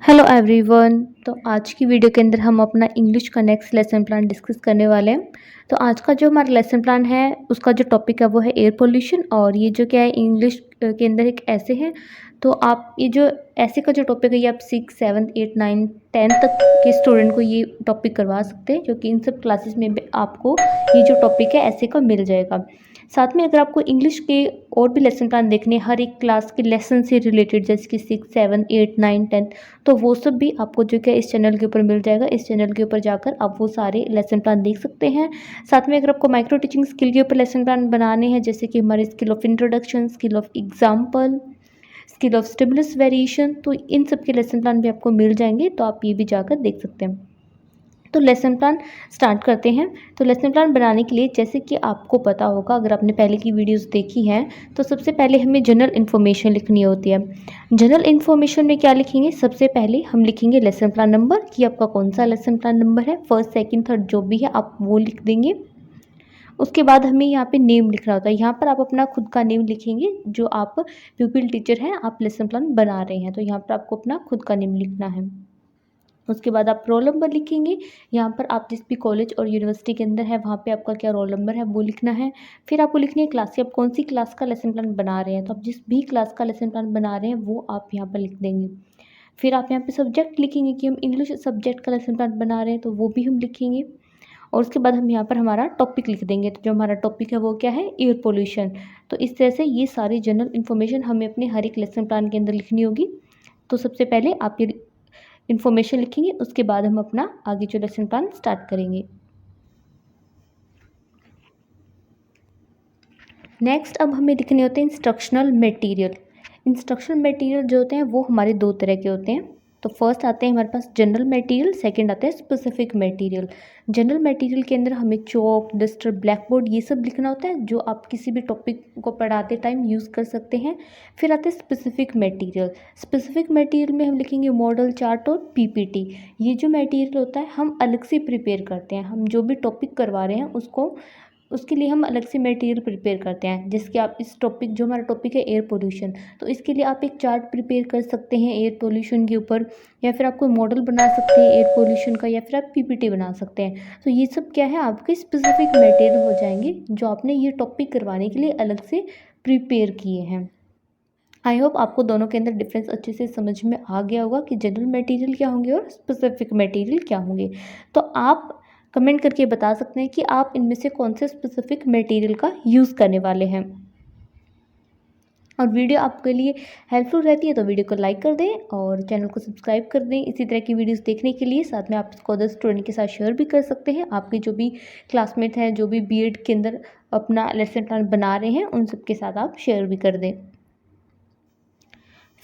Hello everyone. तो आज की वीडियो के अंदर हम अपना इंग्लिश का नेक्स्ट लेसन प्लान डिस्कस करने वाले हैं। तो आज का जो हमारा लेसन प्लान है उसका जो टॉपिक है वो है एयर पोल्यूशन। और ये जो क्या है इंग्लिश के अंदर एक ऐसे है। तो आप ये जो ऐसे का जो टॉपिक है ये आप 6, 7, 8, 9, 10 तक के स्टूडेंट को ये टॉपिक करवा सकते हैं, क्योंकि इन सब क्लासेस में भी आपको ये जो टॉपिक है ऐसे का मिल जाएगा। साथ में अगर आपको इंग्लिश के और भी लेसन प्लान देखने हैं हर एक क्लास के लेसन से रिलेटेड, जैसे कि 6, 7, 8, 9, 10, तो वो सब भी आपको जो क्या इस चैनल के ऊपर मिल जाएगा। इस चैनल के ऊपर जाकर आप वो सारे लेसन प्लान देख सकते हैं। साथ में अगर आपको माइक्रो टीचिंग स्किल के ऊपर लेसन प्लान बनाने हैं, जैसे कि हमारे skill of introduction, skill of example, skill of stimulus variation, तो इन सब के लेसन प्लान भी आपको मिल जाएंगे, तो आप ये भी जाकर देख सकते हैं। तो लेसन प्लान स्टार्ट करते हैं। तो लेसन प्लान बनाने के लिए, जैसे कि आपको पता होगा अगर आपने पहले की वीडियोस देखी हैं, तो सबसे पहले हमें जनरल इन्फॉर्मेशन लिखनी होती है। जनरल इन्फॉर्मेशन में क्या लिखेंगे? सबसे पहले हम लिखेंगे लेसन प्लान नंबर, कि आपका कौन सा लेसन प्लान नंबर है, फर्स्ट, सेकंड, थर्ड जो भी है आप वो लिख देंगे। उसके बाद हमें यहाँ पे नेम लिखना होता है। यहाँ पर आप अपना खुद का नेम लिखेंगे, जो आप प्यूपिल टीचर हैं, आप लेसन प्लान बना रहे हैं, तो यहाँ पर आपको अपना खुद का नेम लिखना है। उसके बाद आप रोल नंबर लिखेंगे। यहाँ पर आप जिस भी कॉलेज और यूनिवर्सिटी के अंदर है वहाँ पे आपका क्या रोल नंबर है वो लिखना है। फिर आपको लिखनी है क्लास, की आप कौन सी क्लास का लेसन प्लान बना रहे हैं, तो आप जिस भी क्लास का लेसन प्लान बना रहे हैं वो आप यहाँ पर लिख देंगे। फिर आप यहाँ पे सब्जेक्ट लिखेंगे कि हम इंग्लिश सब्जेक्ट का लेसन प्लान बना रहे हैं, तो वो भी हम लिखेंगे। और उसके बाद हम यहाँ पर हमारा टॉपिक लिख देंगे। तो जो हमारा टॉपिक है वो क्या है? Air pollution. तो इस तरह से ये सारी जनरल इन्फॉर्मेशन हमें अपने हर एक लेसन प्लान के अंदर लिखनी होगी। तो सबसे पहले आप ये इन्फॉर्मेशन लिखेंगे, उसके बाद हम अपना आगे जो लेसन प्लान स्टार्ट करेंगे। नेक्स्ट अब हमें लिखने होते हैं इंस्ट्रक्शनल मटेरियल। इंस्ट्रक्शनल मटेरियल जो होते हैं वो हमारे दो तरह के होते हैं। तो फर्स्ट आते हैं हमारे पास जनरल मटेरियल, सेकंड आता है स्पेसिफिक मटेरियल। जनरल मटेरियल के अंदर हमें चॉक, डस्टर, ब्लैक बोर्ड ये सब लिखना होता है, जो आप किसी भी टॉपिक को पढ़ाते टाइम यूज़ कर सकते हैं। फिर आता है स्पेसिफिक मटेरियल। स्पेसिफिक मटेरियल में हम लिखेंगे मॉडल, चार्ट और पीपीटी। ये जो मटेरियल होता है हम अलग से प्रिपेयर करते हैं। हम जो भी टॉपिक करवा रहे हैं उसके लिए हम अलग से मटेरियल प्रिपेयर करते हैं। जैसे कि आप इस टॉपिक, जो हमारा टॉपिक है एयर पोल्यूशन, तो इसके लिए आप एक चार्ट प्रिपेयर कर सकते हैं एयर पोल्यूशन के ऊपर, या फिर आप कोई मॉडल बना सकते हैं एयर पोल्यूशन का, या फिर आप पीपीटी बना सकते हैं। तो ये सब क्या है? आपके स्पेसिफिक मटेरियल हो जाएंगे, जो आपने ये टॉपिक करवाने के लिए अलग से प्रिपेयर किए हैं। आई होप आपको दोनों के अंदर डिफरेंस अच्छे से समझ में आ गया होगा कि जनरल मटेरियल क्या होंगे और स्पेसिफिक मटेरियल क्या होंगे। तो आप कमेंट करके बता सकते हैं कि आप इनमें से कौन से स्पेसिफिक मटेरियल का यूज़ करने वाले हैं। और वीडियो आपके लिए हेल्पफुल रहती है तो वीडियो को लाइक कर दें और चैनल को सब्सक्राइब कर दें इसी तरह की वीडियोस देखने के लिए। साथ में आप इसको अदर स्टूडेंट के साथ शेयर भी कर सकते हैं। आपके जो भी क्लासमेट हैं, जो भी बीएड के अंदर अपना लेसन प्लान बना रहे हैं, उन सब के साथ आप शेयर भी कर दें।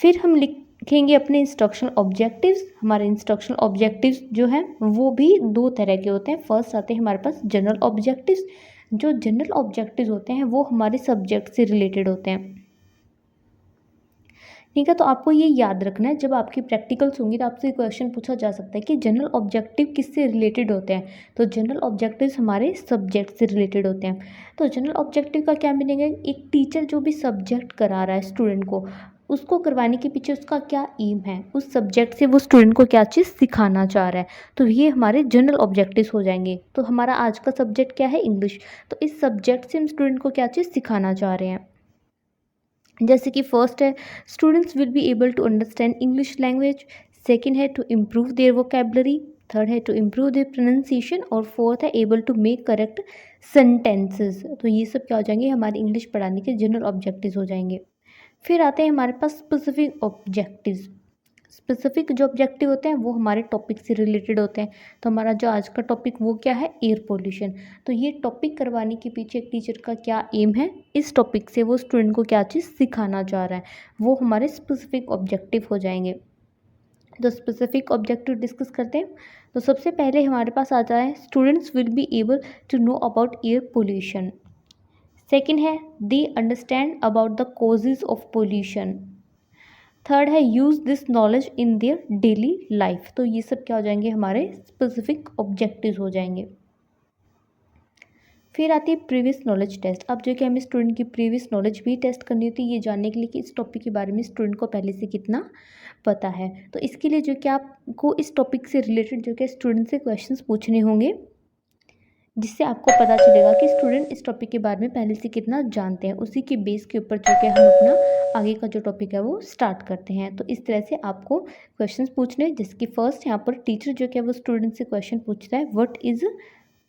फिर हम लिखेंगे अपने इंस्ट्रक्शनल ऑब्जेक्टिव्स। हमारे इंस्ट्रक्शनल ऑब्जेक्टिव्स जो हैं वो भी दो तरह के होते हैं। फर्स्ट आते हैं हमारे पास जनरल ऑब्जेक्टिव्स। जो जनरल ऑब्जेक्टिव्स होते हैं वो हमारे सब्जेक्ट से रिलेटेड होते हैं। ठीक है, तो आपको ये याद रखना है, जब आपकी प्रैक्टिकल्स होंगी तो आपसे क्वेश्चन पूछा जा सकता है कि जनरल ऑब्जेक्टिव किससे रिलेटेड होते हैं। तो जनरल ऑब्जेक्टिव्स हमारे सब्जेक्ट से रिलेटेड होते हैं। तो जनरल ऑब्जेक्टिव का क्या मीनिंग है? एक टीचर जो भी सब्जेक्ट करा रहा है स्टूडेंट को, उसको करवाने के पीछे उसका क्या एम है, उस सब्जेक्ट से वो स्टूडेंट को क्या चीज़ सिखाना चाह रहा है, तो ये हमारे जनरल ऑब्जेक्टिव्स हो जाएंगे। तो हमारा आज का सब्जेक्ट क्या है? इंग्लिश। तो इस सब्जेक्ट से हम स्टूडेंट को क्या चीज़ सिखाना चाह रहे हैं। जैसे कि फर्स्ट है students will be able to understand English language, second है to improve their vocabulary, third है टू इम्प्रूव देयर प्रोनाउंसिएशन, और फोर्थ है able to make correct sentences. तो ये सब क्या हो जाएंगे? हमारे इंग्लिश पढ़ाने के जनरल ऑब्जेक्टिव्स हो जाएंगे। फिर आते हैं हमारे पास स्पेसिफिक ऑब्जेक्टिव्स। स्पेसिफिक जो ऑब्जेक्टिव होते हैं वो हमारे टॉपिक से रिलेटेड होते हैं। तो हमारा जो आज का टॉपिक वो क्या है? Air pollution. तो ये टॉपिक करवाने के पीछे एक टीचर का क्या एम है, इस टॉपिक से वो स्टूडेंट को क्या चीज़ सिखाना चाह रहा है, वो हमारे स्पेसिफिक ऑब्जेक्टिव हो जाएंगे। तो स्पेसिफिक ऑब्जेक्टिव डिस्कस करते हैं। तो सबसे पहले हमारे पास आता है students will be able to know about air pollution. Second है they understand about the causes of pollution. Third है use this knowledge in their daily life. तो ये सब क्या हो जाएंगे? हमारे स्पेसिफिक ऑब्जेक्टिव्स हो जाएंगे। फिर आती है प्रीवियस नॉलेज टेस्ट। अब जो कि हमें स्टूडेंट की प्रीवियस नॉलेज भी टेस्ट करनी होती है, ये जानने के लिए कि इस टॉपिक के बारे में स्टूडेंट को पहले से कितना पता है। तो इसके लिए जो कि आपको इस टॉपिक से रिलेटेड जो कि स्टूडेंट से क्वेश्चंस पूछने होंगे, जिससे आपको पता चलेगा कि स्टूडेंट इस टॉपिक के बारे में पहले से कितना जानते हैं। उसी के बेस के ऊपर जो कि हम अपना आगे का जो टॉपिक है वो स्टार्ट करते हैं। तो इस तरह से आपको क्वेश्चंस पूछने, जिसकी फर्स्ट यहाँ पर टीचर जो कि है वो स्टूडेंट से क्वेश्चन पूछता है, व्हाट इज़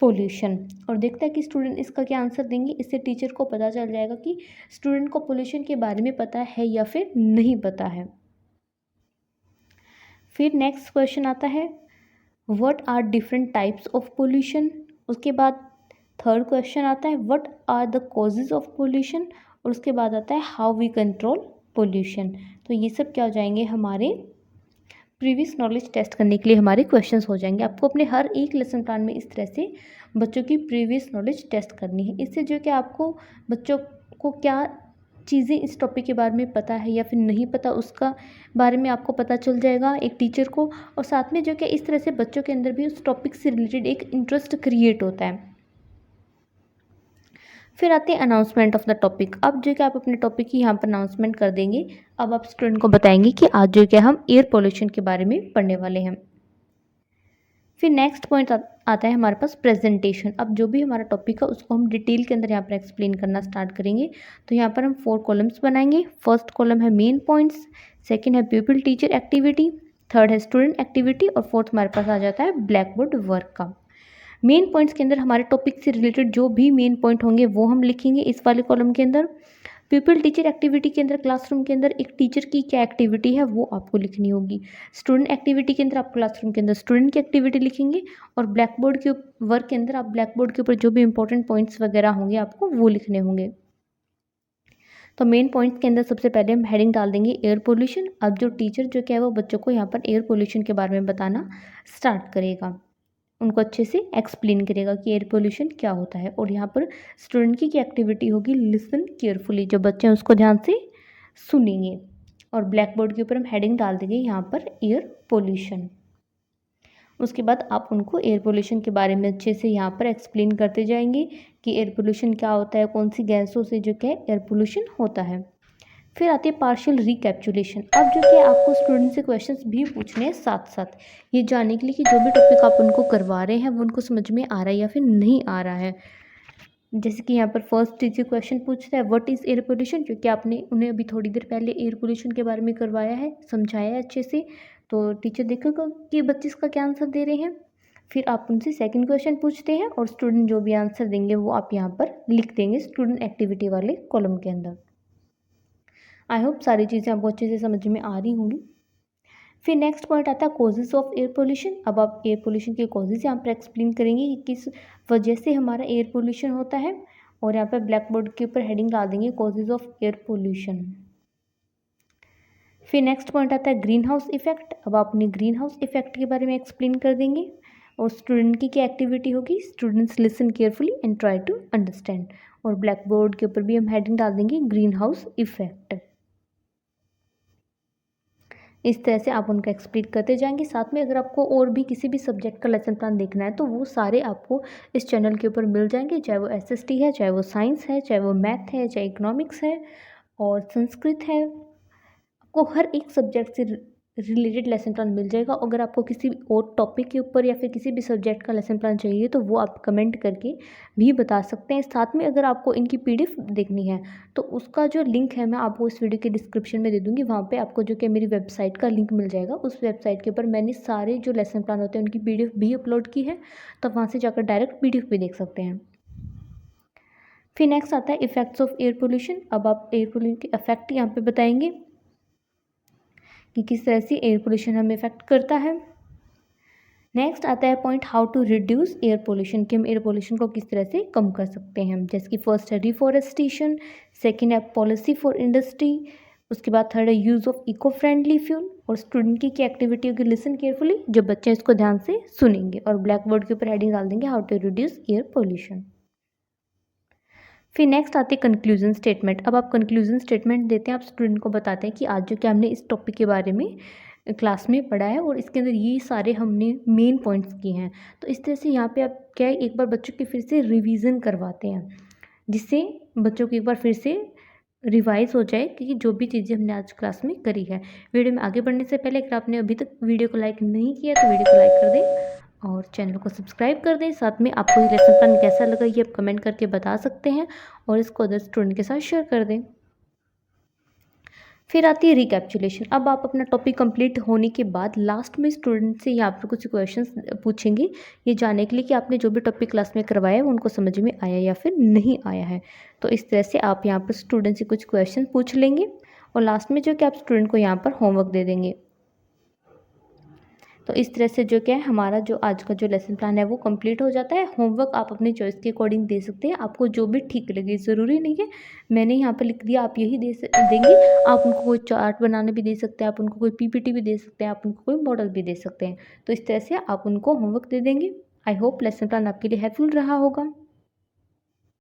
पोल्यूशन, और देखता है कि स्टूडेंट इसका क्या आंसर देंगे। इससे टीचर को पता चल जाएगा कि स्टूडेंट को पोल्यूशन के बारे में पता है या फिर नहीं पता है। फिर नेक्स्ट क्वेश्चन आता है, what are different types of pollution. उसके बाद थर्ड क्वेश्चन आता है, what are the causes of pollution, और उसके बाद आता है हाउ वी कंट्रोल पोल्यूशन। तो ये सब क्या हो जाएंगे, हमारे प्रीवियस नॉलेज टेस्ट करने के लिए हमारे क्वेश्चंस हो जाएंगे। आपको अपने हर एक लेसन प्लान में इस तरह से बच्चों की प्रीवियस नॉलेज टेस्ट करनी है। इससे जो कि आपको बच्चों को क्या चीज़ें इस टॉपिक के बारे में पता है या फिर नहीं पता, उसका बारे में आपको पता चल जाएगा एक टीचर को, और साथ में जो कि इस तरह से बच्चों के अंदर भी उस टॉपिक से रिलेटेड एक इंटरेस्ट क्रिएट होता है। फिर आते हैं अनाउंसमेंट ऑफ द टॉपिक। अब जो कि आप अपने टॉपिक की यहाँ पर अनाउंसमेंट कर देंगे। अब आप स्टूडेंट को बताएंगे कि आज जो कि हम एयर पोल्यूशन के बारे में पढ़ने वाले हैं। फिर नेक्स्ट पॉइंट आता है हमारे पास प्रेजेंटेशन। अब जो भी हमारा टॉपिक है उसको हम डिटेल के अंदर यहाँ पर एक्सप्लेन करना स्टार्ट करेंगे। तो यहाँ पर हम 4 कॉलम्स बनाएंगे। फर्स्ट कॉलम है मेन पॉइंट्स, सेकंड है पीपल टीचर एक्टिविटी, थर्ड है स्टूडेंट एक्टिविटी, और फोर्थ हमारे पास आ जाता है ब्लैक बोर्ड वर्क का। मेन पॉइंट्स के अंदर हमारे टॉपिक से रिलेटेड जो भी मेन पॉइंट होंगे वो हम लिखेंगे इस वाले कॉलम के अंदर। पीपल टीचर एक्टिविटी के अंदर क्लासरूम के अंदर एक टीचर की क्या एक्टिविटी है वो आपको लिखनी होगी। स्टूडेंट एक्टिविटी के अंदर आप क्लासरूम के अंदर स्टूडेंट की एक्टिविटी लिखेंगे, और ब्लैक बोर्ड के वर्क के अंदर आप ब्लैक बोर्ड के ऊपर जो भी इंपॉर्टेंट पॉइंट्स वगैरह होंगे आपको वो लिखने होंगे। तो मेन पॉइंट्स के अंदर सबसे पहले हम हेडिंग डाल देंगे एयर पोल्यूशन। अब जो टीचर जो क्या है वो बच्चों को यहाँ पर एयर पोल्यूशन के बारे में बताना स्टार्ट करेगा, उनको अच्छे से एक्सप्लेन करेगा कि एयर पोल्यूशन क्या होता है। और यहाँ पर स्टूडेंट की एक्टिविटी होगी लिसन केयरफुली, जो बच्चे हैं उसको ध्यान से सुनेंगे, और ब्लैक बोर्ड के ऊपर हम हेडिंग डाल देंगे यहाँ पर एयर पोल्यूशन। उसके बाद आप उनको एयर पोल्यूशन के बारे में अच्छे से यहाँ पर एक्सप्लेन करते जाएंगे कि एयर पोल्यूशन क्या होता है, कौन सी गैसों से जो क्या एयर पोल्यूशन होता है। फिर आती है पार्शियल रिकैप्चुलेशन। अब जो कि आपको स्टूडेंट से क्वेश्चंस भी पूछने हैं साथ साथ, ये जानने के लिए कि जो भी टॉपिक आप उनको करवा रहे हैं वो उनको समझ में आ रहा है या फिर नहीं आ रहा है। जैसे कि यहाँ पर फर्स्ट टीचर क्वेश्चन पूछता है, व्हाट इज़ एयर पोल्यूशन, क्योंकि आपने उन्हें अभी थोड़ी देर पहले एयर पोल्यूशन के बारे में करवाया है, समझाया है अच्छे से। तो टीचर देखेगा कि बच्चे इसका क्या आंसर दे रहे हैं। फिर आप उनसे सेकंड क्वेश्चन पूछते हैं, और स्टूडेंट जो भी आंसर देंगे वो आप यहाँ पर लिख देंगे स्टूडेंट एक्टिविटी वाले कॉलम के अंदर। आई होप सारी चीज़ें आपको अच्छे से समझ में आ रही होंगी। फिर नेक्स्ट पॉइंट आता है कॉजेज ऑफ एयर पोल्यूशन। अब आप एयर पोल्यूशन के कॉजेज यहाँ पर एक्सप्लेन करेंगे कि किस वजह से हमारा एयर पोल्यूशन होता है, और यहाँ पर ब्लैक बोर्ड के ऊपर हेडिंग डाल देंगे कॉजेज ऑफ एयर पोल्यूशन। फिर नेक्स्ट पॉइंट आता है ग्रीन हाउस इफेक्ट। अब आप अपनी ग्रीन हाउस इफेक्ट के बारे में एक्सप्लेन कर देंगे, और स्टूडेंट की क्या एक्टिविटी होगी, students listen carefully and try to understand, और ब्लैक बोर्ड के ऊपर भी हम हेडिंग डाल देंगे ग्रीन हाउस इफेक्ट। इस तरह से आप उनका एक्सप्लेन करते जाएंगे। साथ में अगर आपको और भी किसी भी सब्जेक्ट का लेसन प्लान देखना है तो वो सारे आपको इस चैनल के ऊपर मिल जाएंगे, चाहे वो एसएसटी है, चाहे वो साइंस है, चाहे वो मैथ है, चाहे इकोनॉमिक्स है और संस्कृत है। आपको हर एक सब्जेक्ट से रिलेटेड लेसन प्लान मिल जाएगा। अगर आपको किसी और टॉपिक के ऊपर या फिर किसी भी सब्जेक्ट का लेसन प्लान चाहिए तो वो आप कमेंट करके भी बता सकते हैं। साथ में अगर आपको इनकी पीडीएफ देखनी है तो उसका जो लिंक है मैं आपको इस वीडियो के डिस्क्रिप्शन में दे दूँगी। वहाँ पे आपको जो कि मेरी वेबसाइट का लिंक मिल जाएगा। उस वेबसाइट के ऊपर मैंने सारे जो लेसन प्लान होते हैं उनकी पीडीएफ भी अपलोड की है, तो वहाँ से जाकर डायरेक्ट पीडीएफ भी देख सकते हैं। फिर नेक्स्ट आता है इफेक्ट्स ऑफ एयर पोल्यूशन। अब आप एयर पोल्यूशन के इफेक्ट यहाँ पे बताएंगे कि किस तरह से एयर पोल्यूशन हमें इफेक्ट करता है। नेक्स्ट आता है point how to reduce air pollution, कि हम एयर पोल्यूशन को किस तरह से कम कर सकते हैं। जैसे कि फर्स्ट है रिफॉरेस्टेशन, सेकंड है पॉलिसी फॉर इंडस्ट्री, उसके बाद थर्ड है use of eco friendly fuel, और स्टूडेंट की एक्टिविटी होगी लिसन केयरफुली, जो बच्चे इसको ध्यान से सुनेंगे, और ब्लैक बोर्ड के ऊपर हेडिंग डाल देंगे how to reduce air pollution. फिर नेक्स्ट आते हैं कंक्लूजन स्टेटमेंट। अब आप कंक्लूजन स्टेटमेंट देते हैं, आप स्टूडेंट को बताते हैं कि आज जो कि हमने इस टॉपिक के बारे में क्लास में पढ़ा है और इसके अंदर ये सारे हमने मेन पॉइंट्स किए हैं। तो इस तरह से यहाँ पे आप क्या है, एक बार बच्चों की फिर से रिवीजन करवाते हैं, जिससे बच्चों को एक बार फिर से रिवाइज हो जाए कि जो भी चीज़ें हमने आज क्लास में करी है। वीडियो में आगे बढ़ने से पहले अगर आपने अभी तक वीडियो को लाइक नहीं किया तो वीडियो को लाइक कर दें और चैनल को सब्सक्राइब कर दें। साथ में आपको ये लेसन प्लान कैसा लगा ये आप कमेंट करके बता सकते हैं और इसको अदर स्टूडेंट के साथ शेयर कर दें। फिर आती है रिकैप्चुलेशन। अब आप अपना टॉपिक कंप्लीट होने के बाद लास्ट में स्टूडेंट से यहाँ पर कुछ क्वेश्चंस पूछेंगे, ये जानने के लिए कि आपने जो भी टॉपिक क्लास में करवाया है वो उनको समझ में आया या फिर नहीं आया है। तो इस तरह से आप यहाँ पर स्टूडेंट से कुछ क्वेश्चन पूछ लेंगे और लास्ट में जो कि आप स्टूडेंट को यहाँ पर होमवर्क दे देंगे। तो इस तरह से जो क्या है हमारा जो आज का जो लेसन प्लान है वो कंप्लीट हो जाता है। होमवर्क आप अपनी चॉइस के अकॉर्डिंग दे सकते हैं, आपको जो भी ठीक लगे। ज़रूरी नहीं है मैंने यहाँ पे लिख दिया आप यही देंगे। आप उनको कोई चार्ट बनाने भी दे सकते हैं, आप उनको कोई पीपीटी भी दे सकते हैं, आप उनको कोई मॉडल भी दे सकते हैं। तो इस तरह से आप उनको होमवर्क दे देंगे। आई होप लेसन प्लान आपके लिए हेल्पफुल रहा होगा।